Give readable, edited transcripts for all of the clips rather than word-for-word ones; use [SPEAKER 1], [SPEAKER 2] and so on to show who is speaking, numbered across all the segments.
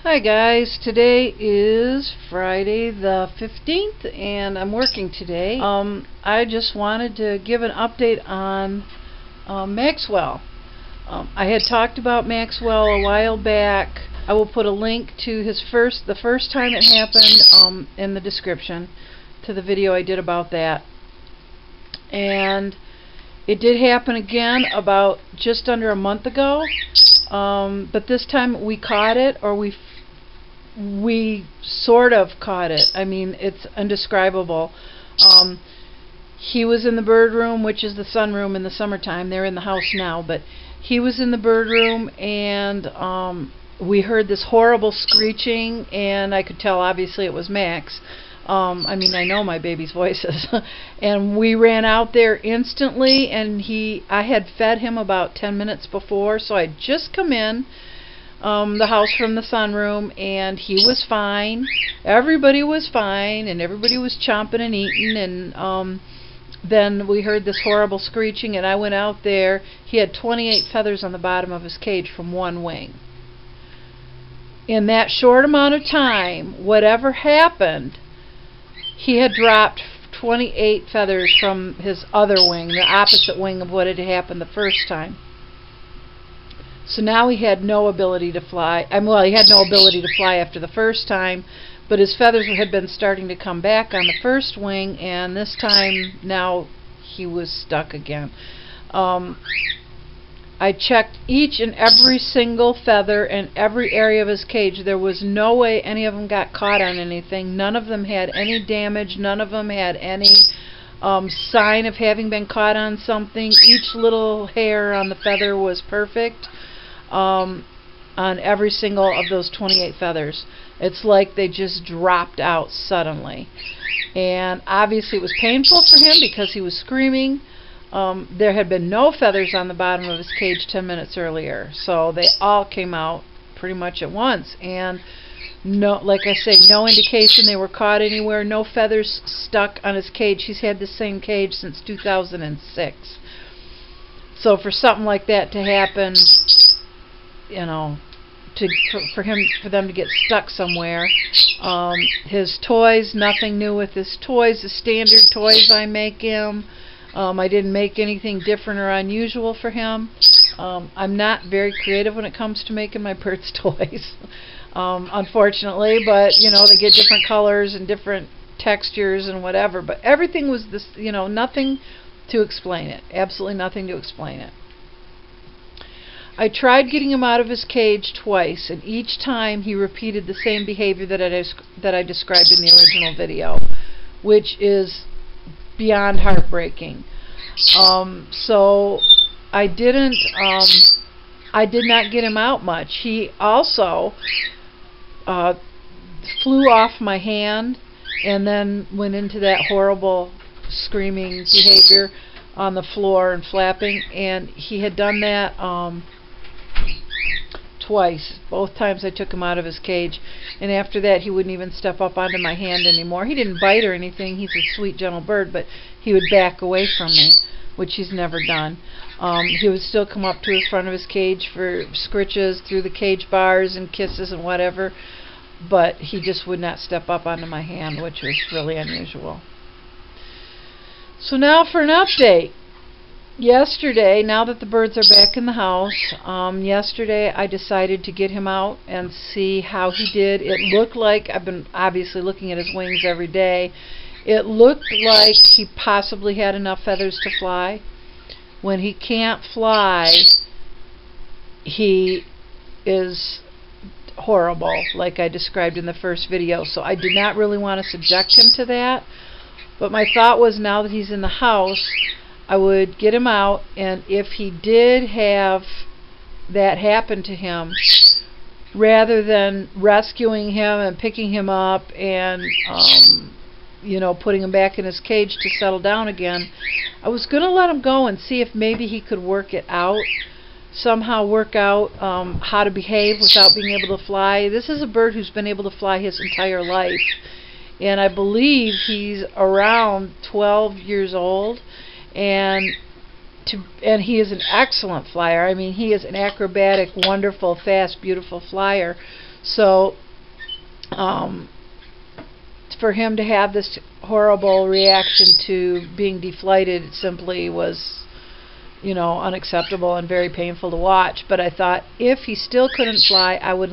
[SPEAKER 1] Hi guys, today is Friday the 15th and I'm working today. I just wanted to give an update on Maxwell. I had talked about Maxwell a while back. I will put a link to the first time it happened in the description to the video I did about that. And it did happen again about just under a month ago, but this time we caught it, or we sort of caught it. I mean, it's indescribable. He was in the bird room, which is the sunroom in the summertime. They're in the house now, but he was in the bird room, and we heard this horrible screeching, and I could tell obviously it was Max. I mean, I know my baby's voices. And we ran out there instantly, and I had fed him about 10 minutes before, so I'd just come in the house from the sunroom, and he was fine. Everybody was fine, and everybody was chomping and eating, and then we heard this horrible screeching, and I went out there. He had 28 feathers on the bottom of his cage from one wing. In that short amount of time, whatever happened, he had dropped 28 feathers from his other wing, the opposite wing of what had happened the first time. So now he had no ability to fly. Well, he had no ability to fly after the first time, but his feathers had been starting to come back on the first wing, and this time now he was stuck again. I checked each and every single feather in every area of his cage. There was no way any of them got caught on anything. None of them had any damage. None of them had any sign of having been caught on something. Each little hair on the feather was perfect on every single of those 28 feathers. It's like they just dropped out suddenly. And obviously it was painful for him because he was screaming. There had been no feathers on the bottom of his cage 10 minutes earlier, so they all came out pretty much at once. And no, like I say, no indication they were caught anywhere. No feathers stuck on his cage. He's had the same cage since 2006. So for something like that to happen, you know, for them to get stuck somewhere. His toys, nothing new with his toys. The standard toys I make him. I didn't make anything different or unusual for him. I'm not very creative when it comes to making my birds' toys, unfortunately, but you know, they get different colors and different textures and whatever, but everything was this, you know, nothing to explain it. Absolutely nothing to explain it. I tried getting him out of his cage twice, and each time he repeated the same behavior that I described in the original video, which is beyond heartbreaking. So I did not get him out much. He also flew off my hand and then went into that horrible screaming behavior on the floor and flapping, and he had done that twice. Both times I took him out of his cage, and after that he wouldn't even step up onto my hand anymore. He didn't bite or anything. He's a sweet, gentle bird, but he would back away from me, which he's never done. He would still come up to the front of his cage for scritches through the cage bars and kisses and whatever, but he just would not step up onto my hand, which was really unusual. So now for an update. Yesterday, now that the birds are back in the house, yesterday I decided to get him out and see how he did. It looked like, I've been obviously looking at his wings every day, it looked like he possibly had enough feathers to fly. When he can't fly, he is horrible, like I described in the first video, so I did not really want to subject him to that. But my thought was, now that he's in the house, I would get him out, and if he did have that happen to him, rather than rescuing him and picking him up and you know, putting him back in his cage to settle down again, I was going to let him go and see if maybe he could work it out, somehow work out how to behave without being able to fly. This is a bird who's been able to fly his entire life, and I believe he's around 12 years old. And he is an excellent flyer. I mean, he is an acrobatic, wonderful, fast, beautiful flyer. So for him to have this horrible reaction to being deflated simply was, you know, unacceptable and very painful to watch. But I thought if he still couldn't fly, I would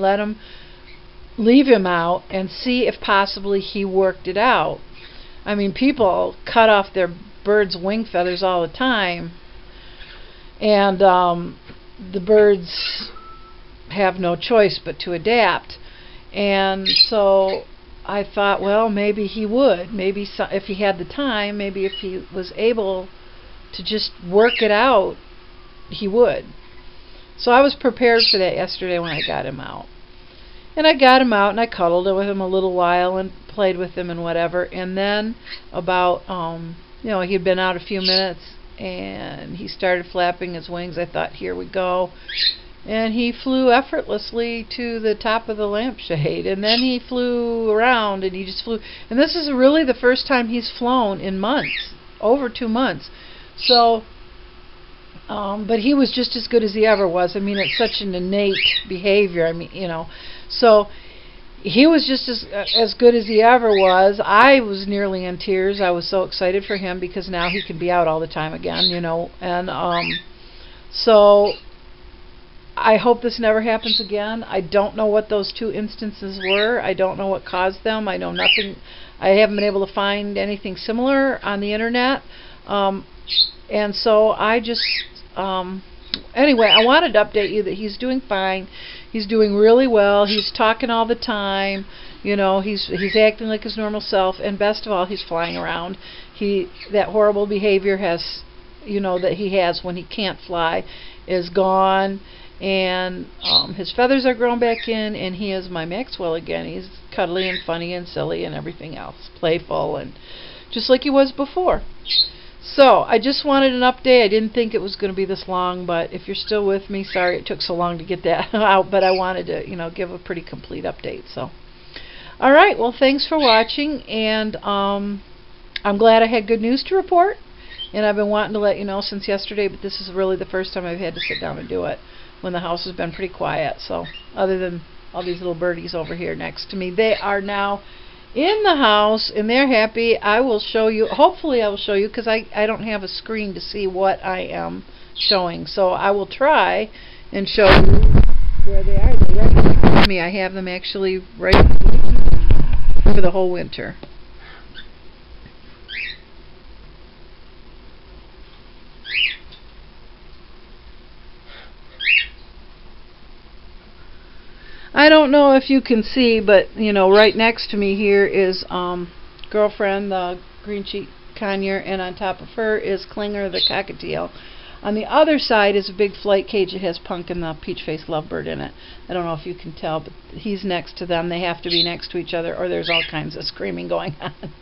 [SPEAKER 1] leave him out and see if possibly he worked it out. I mean, people cut off their birds' wing feathers all the time, and the birds have no choice but to adapt. And so I thought, well, maybe he would. Maybe if he had the time, maybe if he was able to just work it out, he would. So I was prepared for that yesterday when I got him out. And I got him out and I cuddled with him a little while and played with him and whatever. And then about, you know, he'd been out a few minutes and he started flapping his wings. I thought, here we go. And he flew effortlessly to the top of the lampshade. And then he flew around and he just flew. And this is really the first time he's flown in months, over 2 months. So, but he was just as good as he ever was. I mean, it's such an innate behavior. I mean, you know, so he was just as good as he ever was. I was nearly in tears. I was so excited for him because now he can be out all the time again, you know. And so I hope this never happens again. I don't know what those 2 instances were. I don't know what caused them. I know nothing. I haven't been able to find anything similar on the internet. And so I just, anyway, I wanted to update you that he's doing fine. He's doing really well. He's talking all the time. You know, he's acting like his normal self. And best of all, he's flying around. That horrible behavior has, you know, that he has when he can't fly is gone. And his feathers are grown back in, and he is my Maxwell again. He's cuddly and funny and silly and everything else, playful, and just like he was before. So I just wanted an update. I didn't think it was going to be this long, but if you're still with me, sorry it took so long to get that out, but I wanted to, you know, give a pretty complete update. So, all right, well, thanks for watching, and I'm glad I had good news to report, and I've been wanting to let you know since yesterday, but this is really the first time I've had to sit down and do it when the house has been pretty quiet. So other than all these little birdies over here next to me, they are now in the house and they're happy. I will show you, hopefully I will show you, because I don't have a screen to see what I am showing, so I will try and show you where they are. They're right next to me. I have them actually right for the whole winter. I don't know if you can see, but you know, right next to me here is Girlfriend, the green-cheeked conure, and on top of her is Klinger, the cockatiel. On the other side is a big flight cage that has Punk and the peach-faced lovebird in it. I don't know if you can tell, but he's next to them. They have to be next to each other, or there's all kinds of screaming going on.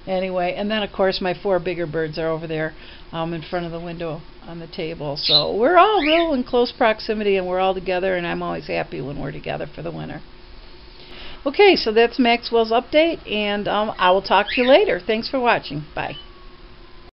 [SPEAKER 1] Anyway, and then of course my 4 bigger birds are over there in front of the window on the table. So we're all real in close proximity, and we're all together, and I'm always happy when we're together for the winter. Okay, so that's Maxwell's update, and I will talk to you later. Thanks for watching. Bye.